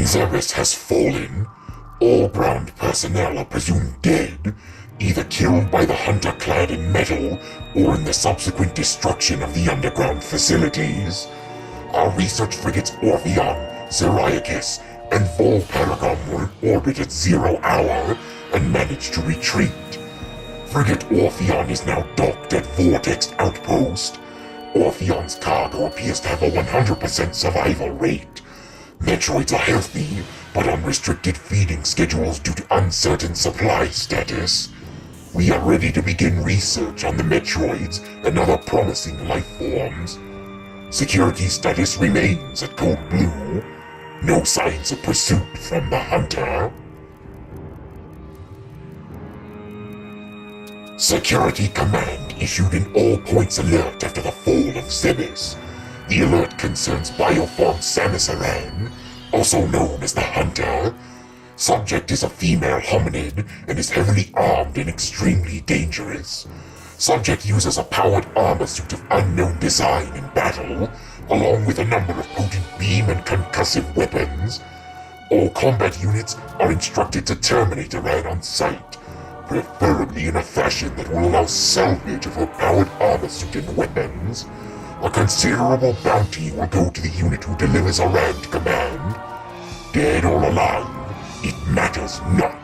Zebes has fallen. All ground personnel are presumed dead, either killed by the hunter clad in metal or in the subsequent destruction of the underground facilities. Our research frigates Orpheon, Syriacus, and Vol Paragon were in orbit at 0 hour and managed to retreat. Frigate Orpheon is now docked at Vortex Outpost. Orpheon's cargo appears to have a 100% survival rate. Metroids are healthy, but on restricted feeding schedules due to uncertain supply status. We are ready to begin research on the Metroids and other promising life forms. Security status remains at Code Blue. No signs of pursuit from the Hunter. Security Command issued an all-points alert after the fall of Zebes. The alert concerns Bioform Samisaran, also known as the Hunter. Subject is a female hominid and is heavily armed and extremely dangerous. Subject uses a powered armor suit of unknown design in battle, along with a number of potent beam and concussive weapons. All combat units are instructed to terminate Aran on sight, preferably in a fashion that will allow salvage of her powered armor suit and weapons. A considerable bounty will go to the unit who delivers Aran to command. Dead or alive, it matters not.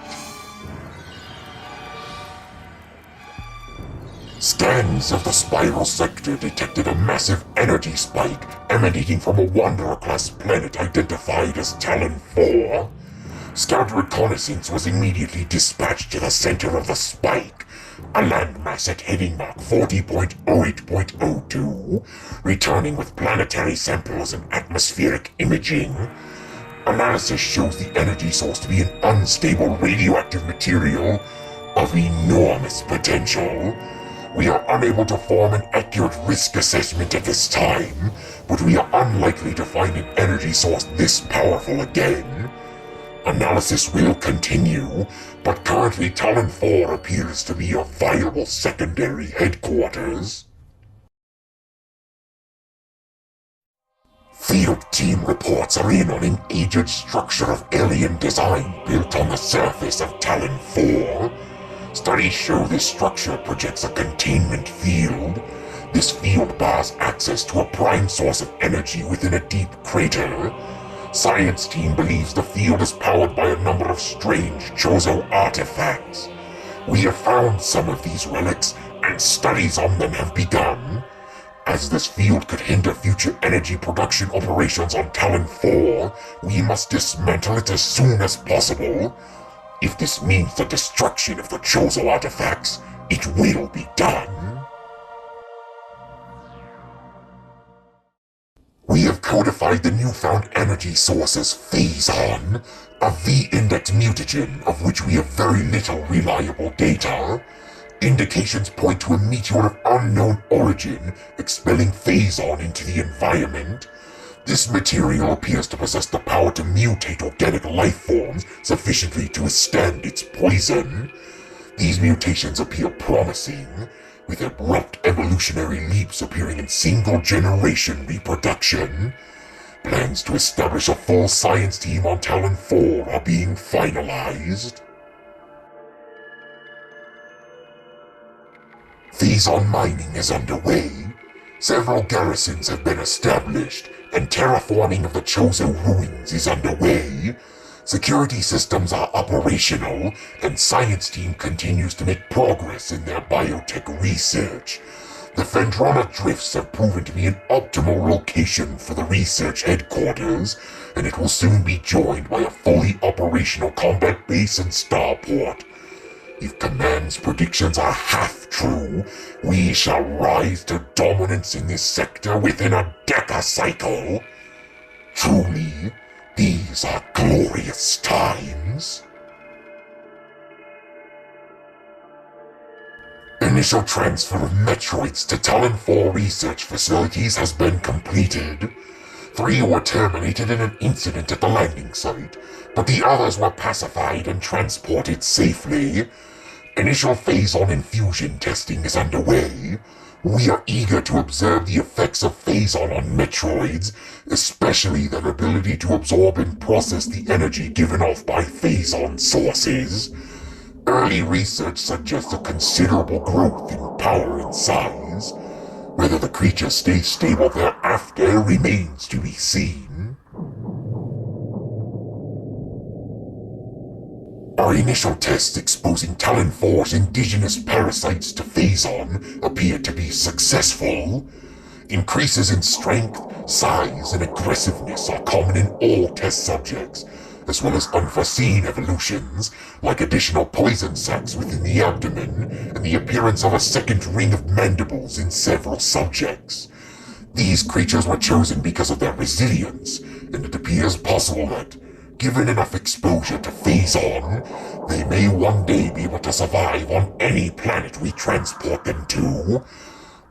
Scans of the spiral sector detected a massive energy spike emanating from a Wanderer-class planet identified as Talon 4. Scout reconnaissance was immediately dispatched to the center of the spike, a landmass at heading mark 40.08.02, returning with planetary samples and atmospheric imaging. Analysis shows the energy source to be an unstable radioactive material of enormous potential. We are unable to form an accurate risk assessment at this time, but we are unlikely to find an energy source this powerful again. Analysis will continue, but currently Talon 4 appears to be a viable secondary headquarters. Field team reports are in on an aged structure of alien design built on the surface of Talon 4. Studies show this structure projects a containment field. This field bars access to a prime source of energy within a deep crater. Science team believes the field is powered by a number of strange Chozo artifacts. We have found some of these relics, and studies on them have begun. As this field could hinder future energy production operations on Talon 4, we must dismantle it as soon as possible. If this means the destruction of the Chozo artifacts, it will be done. We have codified the newfound energy source as Phazon, a V-index mutagen of which we have very little reliable data. Indications point to a meteor of unknown origin expelling Phazon into the environment. This material appears to possess the power to mutate organic life forms sufficiently to withstand its poison. These mutations appear promising, with abrupt evolutionary leaps appearing in single-generation reproduction. Plans to establish a full science team on Talon 4 are being finalized. Phazon mining is underway. Several garrisons have been established, and terraforming of the Chozo ruins is underway. Security systems are operational, and science team continues to make progress in their biotech research. The Fendrona drifts have proven to be an optimal location for the research headquarters, and it will soon be joined by a fully operational combat base and starport. If Command's predictions are half true, we shall rise to dominance in this sector within a decacycle. Truly, these are glorious times. Initial transfer of Metroids to Talon 4 research facilities has been completed. 3 were terminated in an incident at the landing site, but the others were pacified and transported safely. Initial Phazon infusion testing is underway. We are eager to observe the effects of Phazon on Metroids, especially their ability to absorb and process the energy given off by Phazon sources. Early research suggests a considerable growth in power and size. Whether the creature stays stable thereafter remains to be seen. Our initial tests exposing Talon 4's indigenous parasites to Phazon appear to be successful. Increases in strength, size, and aggressiveness are common in all test subjects, as well as unforeseen evolutions, like additional poison sacs within the abdomen and the appearance of a second ring of mandibles in several subjects. These creatures were chosen because of their resilience, and it appears possible that, given enough exposure to Phazon, they may one day be able to survive on any planet we transport them to.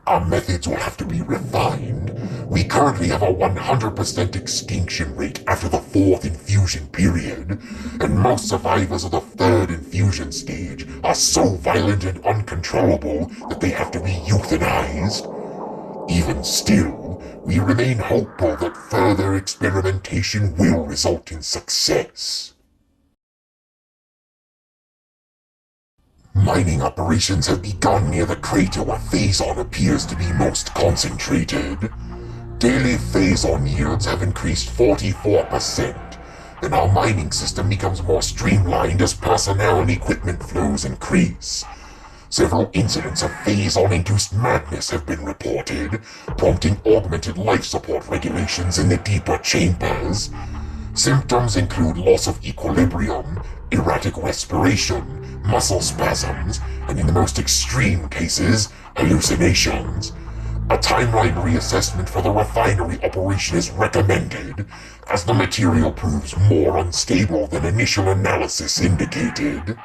Our methods will have to be refined. We currently have a 100% extinction rate after the 4th infusion period, and most survivors of the 3rd infusion stage are so violent and uncontrollable that they have to be euthanized. Even still, we remain hopeful that further experimentation will result in success. Mining operations have begun near the crater where Phazon appears to be most concentrated. Daily Phazon yields have increased 44%, and our mining system becomes more streamlined as personnel and equipment flows increase. Several incidents of Phazon-induced madness have been reported, prompting augmented life support regulations in the deeper chambers. Symptoms include loss of equilibrium, erratic respiration, muscle spasms, and in the most extreme cases, hallucinations. A timeline reassessment for the refinery operation is recommended, as the material proves more unstable than initial analysis indicated.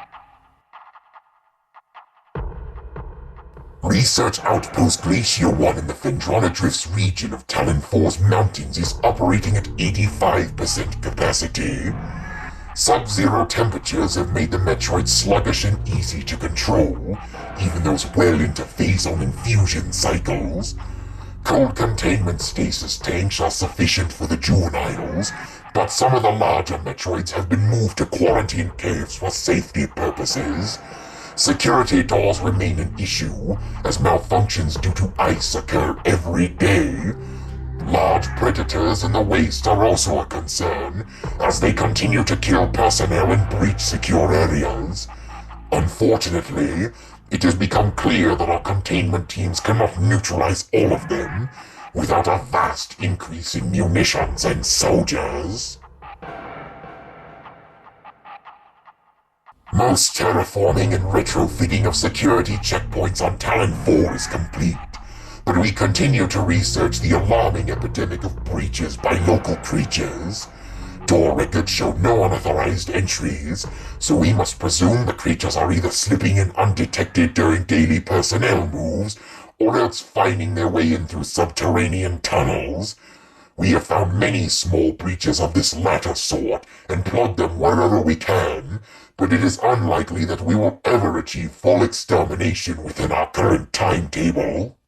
Research Outpost Glacier 1 in the Fendronadrifts region of Talon 4's mountains is operating at 85% capacity. Sub-zero temperatures have made the Metroid sluggish and easy to control, even those well into Phazon infusion cycles. Cold containment stasis tanks are sufficient for the juveniles, but some of the larger Metroids have been moved to quarantine caves for safety purposes. Security doors remain an issue, as malfunctions due to ice occur every day. Large predators in the waste are also a concern, as they continue to kill personnel and breach secure areas. Unfortunately, it has become clear that our containment teams cannot neutralize all of them without a vast increase in munitions and soldiers. Most terraforming and retrofitting of security checkpoints on Talon 4 is complete, but we continue to research the alarming epidemic of breaches by local creatures. Door records show no unauthorized entries, so we must presume the creatures are either slipping in undetected during daily personnel moves, or else finding their way in through subterranean tunnels. We have found many small breaches of this latter sort and plugged them wherever we can, but it is unlikely that we will ever achieve full extermination within our current timetable.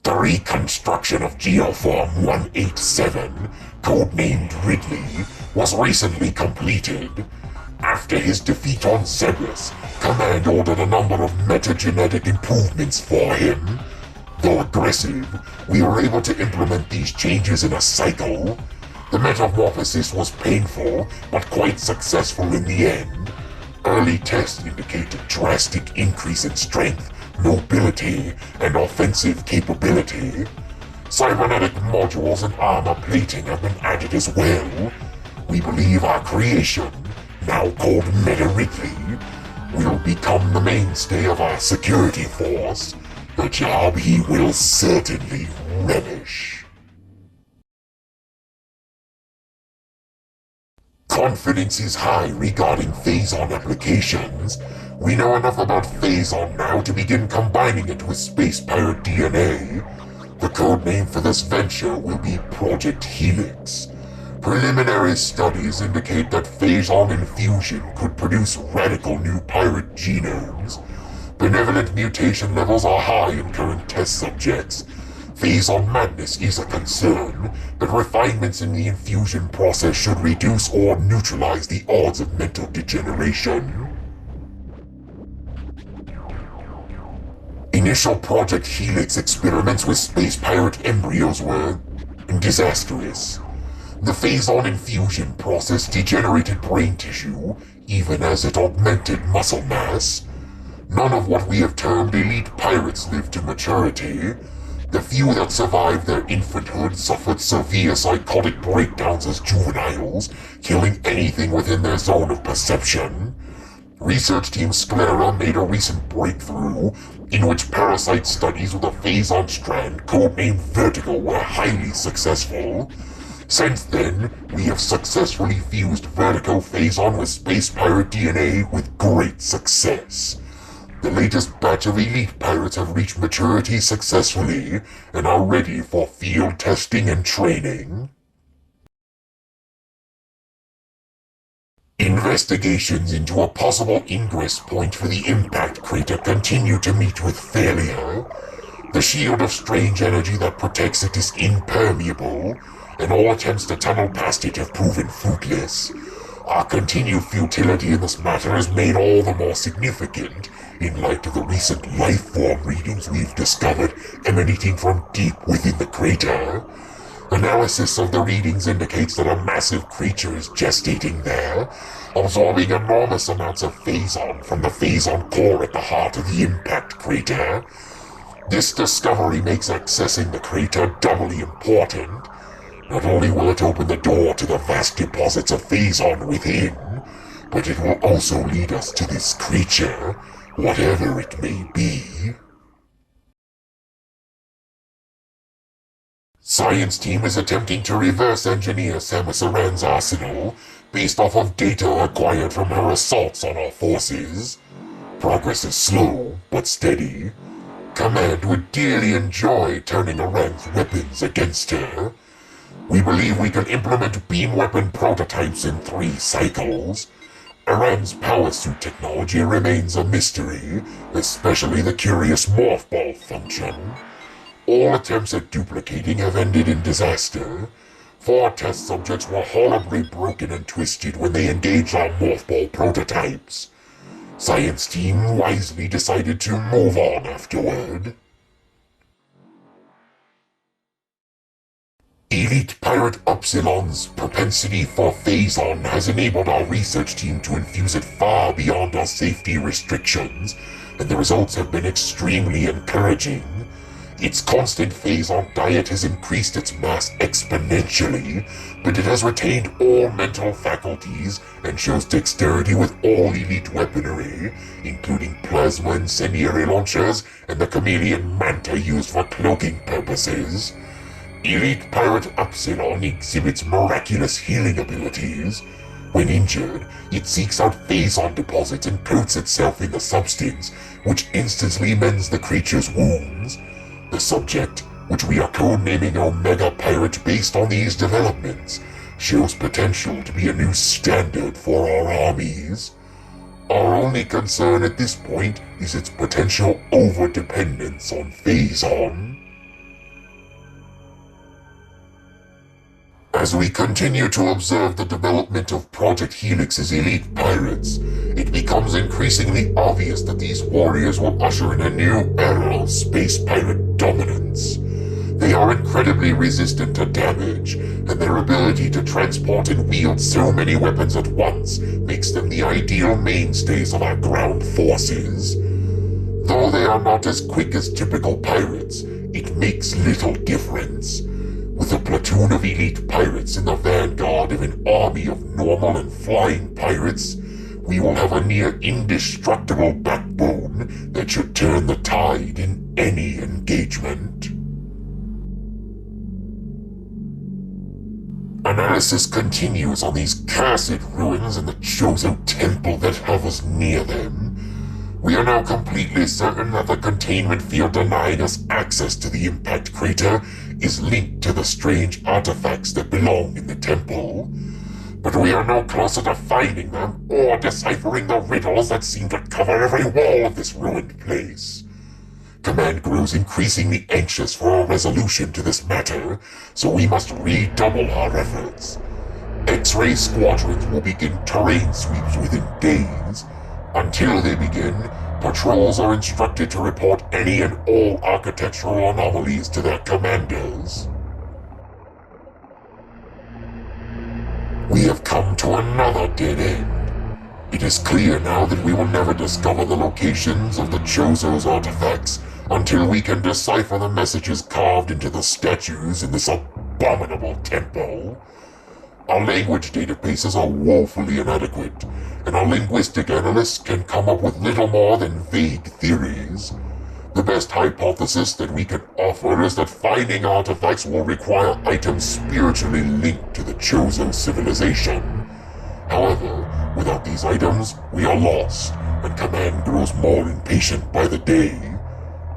The reconstruction of Geoform 187, codenamed Ridley, was recently completed. After his defeat on Cerberus, Command ordered a number of metagenetic improvements for him. Though aggressive, we were able to implement these changes in a cycle. The metamorphosis was painful, but quite successful in the end. Early tests indicate a drastic increase in strength, mobility, and offensive capability. Cybernetic modules and armor plating have been added as well. We believe our creation, now called Meta Ridley, will become the mainstay of our security force, a job he will certainly relish. Confidence is high regarding Phazon applications. We know enough about Phazon now to begin combining it with space pirate DNA. The codename for this venture will be Project Helix. Preliminary studies indicate that Phazon infusion could produce radical new pirate genomes. Benevolent mutation levels are high in current test subjects. Phazon madness is a concern, but refinements in the infusion process should reduce or neutralize the odds of mental degeneration. Initial Project Helix experiments with space pirate embryos were disastrous. The Phazon infusion process degenerated brain tissue, even as it augmented muscle mass. None of what we have termed elite pirates lived to maturity. The few that survived their infanthood suffered severe psychotic breakdowns as juveniles, killing anything within their zone of perception. Research Team Sclera made a recent breakthrough in which parasite studies with a Phazon strand codenamed Vertigo were highly successful. Since then, we have successfully fused Vertigo Phazon with space pirate DNA with great success. The latest batch of elite pirates have reached maturity successfully and are ready for field testing and training. Investigations into a possible ingress point for the impact crater continue to meet with failure. The shield of strange energy that protects it is impermeable, and all attempts to tunnel past it have proven fruitless. Our continued futility in this matter is made all the more significant in light of the recent life form readings we've discovered emanating from deep within the crater. Analysis of the readings indicates that a massive creature is gestating there, absorbing enormous amounts of Phazon from the Phazon core at the heart of the impact crater. This discovery makes accessing the crater doubly important. Not only will it open the door to the vast deposits of Phazon within, but it will also lead us to this creature, whatever it may be. Science Team is attempting to reverse engineer Samus Aran's arsenal based off of data acquired from her assaults on our forces. Progress is slow, but steady. Command would dearly enjoy turning Aran's weapons against her. We believe we can implement beam weapon prototypes in 3 cycles. Aran's power suit technology remains a mystery, especially the curious morph ball function. All attempts at duplicating have ended in disaster. 4 test subjects were horribly broken and twisted when they engaged our morph ball prototypes. Science Team wisely decided to move on afterward. Elite Pirate Upsilon's propensity for Phazon has enabled our research team to infuse it far beyond our safety restrictions, and the results have been extremely encouraging. Its constant Phazon diet has increased its mass exponentially, but it has retained all mental faculties and shows dexterity with all elite weaponry, including plasma incendiary launchers and the chameleon manta used for cloaking purposes. Elite Pirate Upsilon exhibits miraculous healing abilities. When injured, it seeks out Phazon deposits and coats itself in the substance, which instantly mends the creature's wounds. The subject, which we are codenaming Omega Pirate based on these developments, shows potential to be a new standard for our armies. Our only concern at this point is its potential over-dependence on Phazon. As we continue to observe the development of Project Helix's elite pirates, it becomes increasingly obvious that these warriors will usher in a new era of space pirate dominance. They are incredibly resistant to damage, and their ability to transport and wield so many weapons at once makes them the ideal mainstays of our ground forces. Though they are not as quick as typical pirates, it makes little difference. With a platoon of elite pirates in the vanguard of an army of normal and flying pirates, we will have a near indestructible backbone that should turn the tide in any engagement. Analysis continues on these cursed ruins and the Chozo temple that hovers near them. We are now completely certain that the containment field denying us access to the impact crater is linked to the strange artifacts that belong in the temple. but we are no closer to finding them or deciphering the riddles that seem to cover every wall of this ruined place. Command grows increasingly anxious for a resolution to this matter, so we must redouble our efforts. X-ray squadrons will begin terrain sweeps within days. Until they begin, patrols are instructed to report any and all architectural anomalies to their commanders. We have come to another dead end. It is clear now that we will never discover the locations of the Chozo's artifacts until we can decipher the messages carved into the statues in this abominable temple. Our language databases are woefully inadequate, and our linguistic analysts can come up with little more than vague theories. The best hypothesis that we can offer is that finding artifacts will require items spiritually linked to the Chozo civilization. However, without these items, we are lost, and Command grows more impatient by the day.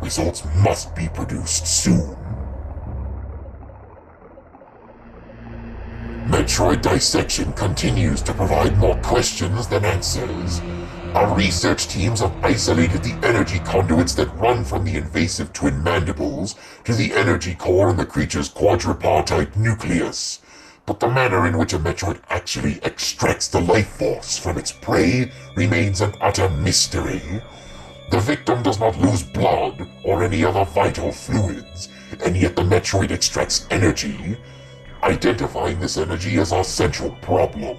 Results must be produced soon. Metroid Dissection continues to provide more questions than answers. Our research teams have isolated the energy conduits that run from the invasive twin mandibles to the energy core in the creature's quadripartite nucleus. But the manner in which a Metroid actually extracts the life force from its prey remains an utter mystery. The victim does not lose blood or any other vital fluids, and yet the Metroid extracts energy. Identifying this energy is our central problem.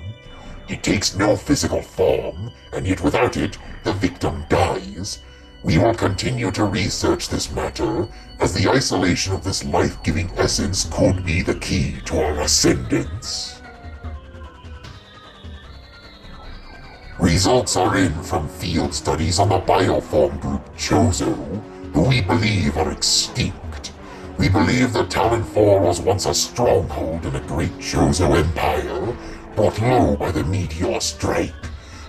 It takes no physical form, and yet without it, the victim dies. We will continue to research this matter, as the isolation of this life-giving essence could be the key to our ascendance. Results are in from field studies on the bioform group Chozo, who we believe are extinct. We believe that Talon 4 was once a stronghold in a great Chozo empire, brought low by the meteor strike.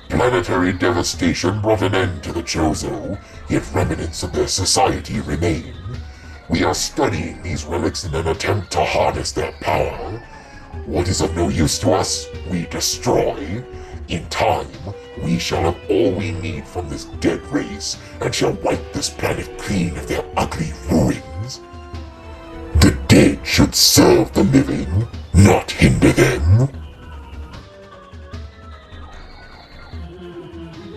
Planetary devastation brought an end to the Chozo, yet remnants of their society remain. We are studying these relics in an attempt to harness their power. What is of no use to us, we destroy. In time, we shall have all we need from this dead race, and shall wipe this planet clean of their ugly ruins. The dead should serve the living, not hinder them.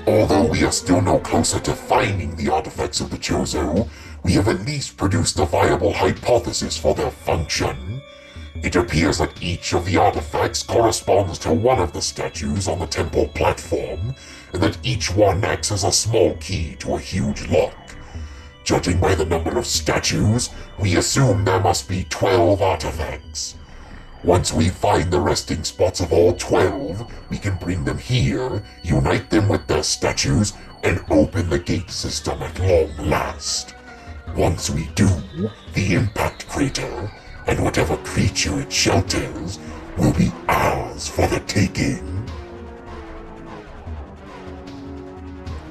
Although we are still no closer to finding the artifacts of the Chozo, we have at least produced a viable hypothesis for their function. It appears that each of the artifacts corresponds to one of the statues on the temple platform, and that each one acts as a small key to a huge lock. Judging by the number of statues, we assume there must be 12 artifacts. Once we find the resting spots of all 12, we can bring them here, unite them with their statues, and open the gate system at long last. Once we do, the impact crater, and whatever creature it shelters, will be ours for the taking.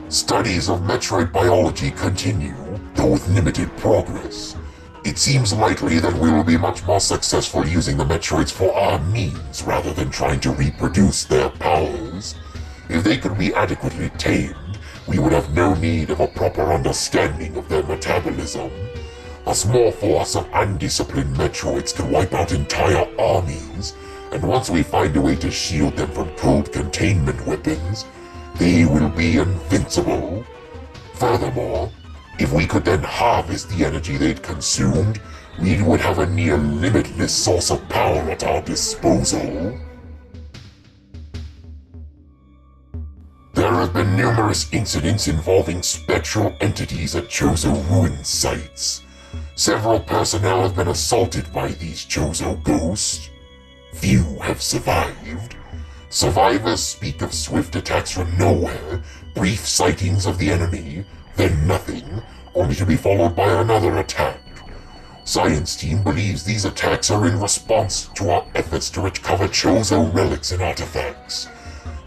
Studies of Metroid biology continue, though with limited progress. It seems likely that we will be much more successful using the Metroids for our means rather than trying to reproduce their powers. If they could be adequately tamed, we would have no need of a proper understanding of their metabolism. A small force of undisciplined Metroids can wipe out entire armies, and once we find a way to shield them from cold containment weapons, they will be invincible. Furthermore, if we could then harvest the energy they'd consumed, we would have a near limitless source of power at our disposal. There have been numerous incidents involving spectral entities at Chozo ruin sites. Several personnel have been assaulted by these Chozo ghosts. Few have survived. Survivors speak of swift attacks from nowhere, brief sightings of the enemy, then nothing, only to be followed by another attack. Science team believes these attacks are in response to our efforts to recover Chozo relics and artifacts.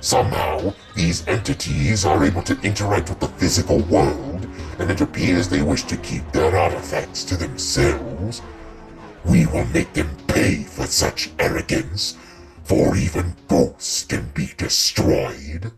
Somehow, these entities are able to interact with the physical world, and it appears they wish to keep their artifacts to themselves. We will make them pay for such arrogance. for even ghosts can be destroyed.